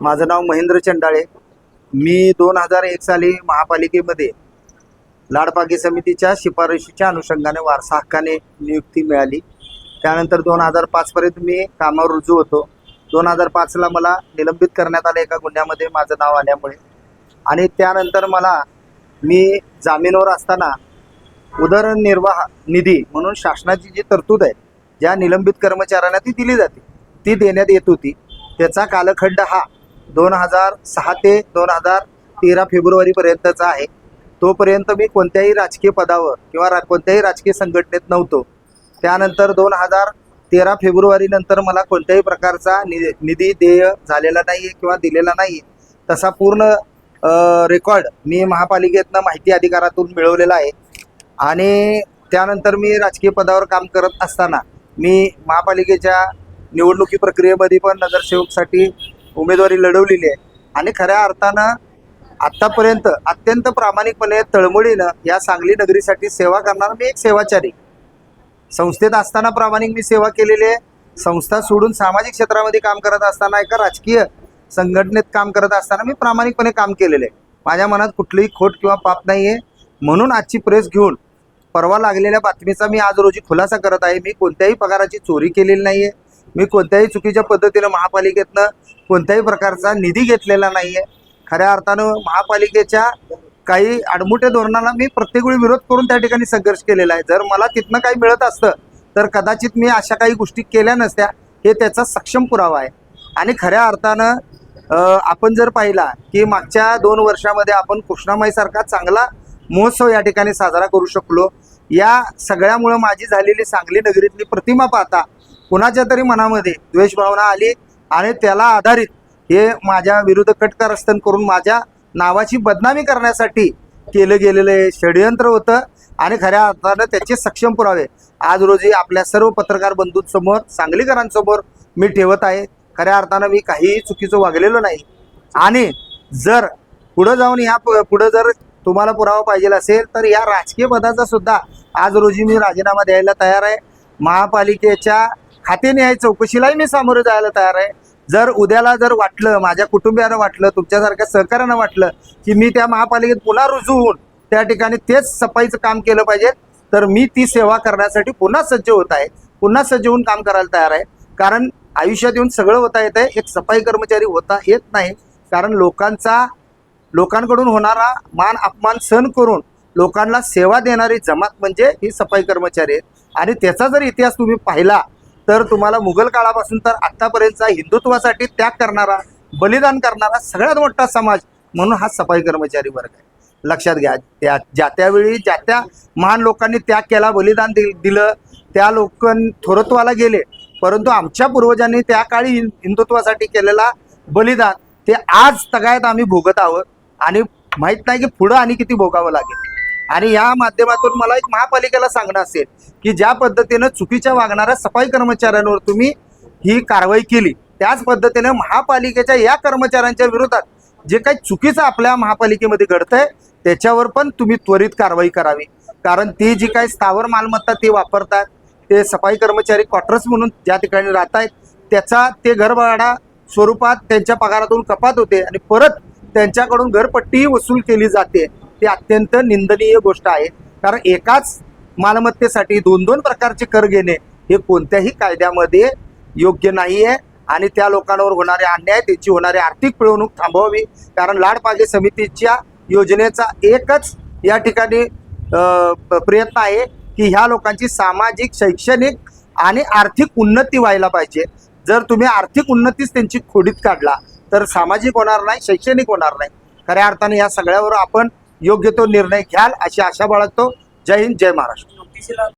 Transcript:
माझं नाव महेंद्र चंडाळे। मी 2001 साली महापालिकेमध्ये लाडपागी समितीच्या शिफारशीच्या अनुषंगाने वारसा हक्काने नियुक्ती मिळाली। त्यानंतर 2005 पर्यंत मी कामावर रुजू होतो। 2005 ला मला निलंबित करण्यात आले एका गुन्ह्यामध्ये माझं नाव आल्यामुळे, आणि त्यानंतर मी जामीनवर असताना उदरनिर्वाह निधी म्हणून शासनाची जी तरतूद आहे, ज्या निलंबित कर्मचाऱ्यांना ती दिली जाते, ती देण्यात येत होती। त्याचा कालखंड हा 2006 ते 2013 फेब्रुवारीपर्यंतचा आहे। तोपर्यंत मी कोणत्याही राजकीय पदावर किंवा कोणत्याही राजकीय संघटनेत नव्हतो। त्यानंतर 2013 फेब्रुवारीनंतर मला कोणत्याही प्रकारचा निधी देय झालेला नाही किंवा दिलेला नाही। तसा पूर्ण रेकॉर्ड मी महापालिकेतनं माहिती अधिकारातून मिळवलेला आहे। आणि त्यानंतर मी राजकीय पदावर काम करत असताना मी महापालिकेच्या निवडणुकी प्रक्रियेमध्ये पण नगरसेवकसाठी उमेदवारी लढवलेली आहे। आणि खऱ्या अर्थानं आत्तापर्यंत अत्यंत प्रामाणिकपणे तळमळीनं या सांगली नगरीसाठी सेवा करणारा मी एक सेवाचारी। संस्थेत असताना प्रामाणिक मी सेवा केलेली आहे। संस्था सोडून सामाजिक क्षेत्रामध्ये काम करत असताना, एका राजकीय संघटनेत काम करत असताना मी प्रामाणिकपणे काम केलेलं आहे। माझ्या मनात कुठलीही खोट किंवा पाप नाही आहे। म्हणून आजची प्रेस घेऊन परवा लागलेल्या बातमीचा मी आज रोजी खुलासा करत आहे। मी कोणत्याही पगाराची चोरी केलेली नाही आहे। मी कोणत्याही चुकीच्या पद्धतीनं महापालिकेतनं कोणत्याही प्रकारचा निधी घेतलेला नाही आहे। खऱ्या अर्थानं महापालिकेच्या काही आडमुठ्या धोरणाला मी प्रत्येक वेळी विरोध करून त्या ठिकाणी संघर्ष केलेला आहे। जर मला तिथनं काही मिळत असतं तर कदाचित मी अशा काही गोष्टी केल्या नसत्या, हे त्याचा सक्षम पुरावा आहे। आणि खऱ्या अर्थानं आपण जर पाहिला की मागच्या 2 वर्षामध्ये आपण कृष्णामाईसारखा चांगला महोत्सव या ठिकाणी साजरा करू शकलो। या सगळ्यामुळं माझी झालेली सांगली नगरीतली प्रतिमा पाहता कुणाच्या तरी मनामध्ये द्वेष भावना आली, आणि त्याला आधारित हे माझ्या विरुद्ध कटकारस्थान करून माझ्या नावाची बदनामी करण्यासाठी केलं गेलेलं षडयंत्र होतं। आणि खऱ्या अर्थानं त्याचे सक्षम पुरावे आज रोजी आपल्या सर्व पत्रकार बंधूंसमोर, सांगलीकरांसमोर मी ठेवत आहे। खऱ्या अर्थानं मी काहीही चुकीचं वागलेलो नाही। आणि जर पुढं जाऊन पुढं जर तुम्हाला पुरावा पाहिजे असेल तर या राजकीय पदाचा सुद्धा आज रोजी मी राजीनामा द्यायला तयार आहे। महापालिकेच्या खातेनिहाय चौकशीलाही मी सामोरे जायला तयार आहे। जर उद्याला जर वाटलं, माझ्या कुटुंबियांना वाटलं, तुमच्यासारख्या सहकार्यांना वाटलं की मी त्या महापालिकेत पुन्हा रुजू होऊन त्या ठिकाणी तेच सफाईचं काम केलं पाहिजे, तर मी ती सेवा करण्यासाठी पुन्हा सज्ज होत आहे। पुन्हा सज्ज होऊन काम करायला तयार आहे। कारण आयुष्यात येऊन सगळं होता येतं, एक सफाई कर्मचारी होता येत नाही। कारण लोकांकडून होणारा मान अपमान सहन करून लोकांना सेवा देणारी जमात म्हणजे ही सफाई कर्मचारी आहेत। आणि त्याचा जर इतिहास तुम्ही पाहिला तर तुम्हाला मुघल काळापासून तर आत्तापर्यंतचा हिंदुत्वासाठी त्याग करणारा, बलिदान करणारा सगळ्यात मोठा समाज म्हणून हा सफाई कर्मचारी वर्ग आहे। लक्षात घ्या, ज्या त्यावेळी ज्या त्या महान लोकांनी त्याग केला, बलिदान दिलं, त्या लोक थोरत्वाला गेले, परंतु आमच्या पूर्वजांनी त्या काळी हिंदुत्वासाठी केलेला बलिदान ते आज तगायत आम्ही भोगत आहोत। आणि माहीत नाही की पुढं आणि किती भोगावं लागेल। आणि या माध्यमातून मला एक महापालिकेला सांगणं असेल की ज्या पद्धतीनं चुकीच्या वागणाऱ्या सफाई कर्मचाऱ्यांवर तुम्ही ही कारवाई केली, त्याच पद्धतीने महापालिकेच्या या कर्मचाऱ्यांच्या विरोधात जे काही चुकीचं आपल्या महापालिकेमध्ये घडतंय त्याच्यावर पण तुम्ही त्वरित कारवाई करावी। कारण ती जी काही स्थावर मालमत्ता ते वापरतात, ते सफाई कर्मचारी क्वार्टर्स म्हणून ज्या ठिकाणी राहत आहेत, त्याचा ते घरभाडा स्वरूपात त्यांच्या पगारातून कपात होते आणि परत त्यांच्याकडून घरपट्टीही वसूल केली जाते। ते अत्यंत निंदनीय गोष्ट आहे। कारण एकाच मालमत्तेसाठी 2-2 प्रकारचे कर घेणे हे कोणत्याही कायद्यामध्ये योग्य नाही आहे। आणि त्या लोकांवर होणारे अन्याय, त्यांची होणारी आर्थिक पिळवणूक थांबवावी। कारण लाडपागे समितीच्या योजनेचा एकच या ठिकाणी प्रयत्न आहे की ह्या लोकांची सामाजिक, शैक्षणिक आणि आर्थिक उन्नती व्हायला पाहिजे। जर तुम्ही आर्थिक उन्नतीच त्यांची खोडीत काढला तर सामाजिक होणार नाही, शैक्षणिक होणार नाही। खऱ्या अर्थाने या सगळ्यावर आपण योग्य तो निर्णय घ्याल अशी आशा बाळगतो। जय हिंद, जय महाराष्ट्र।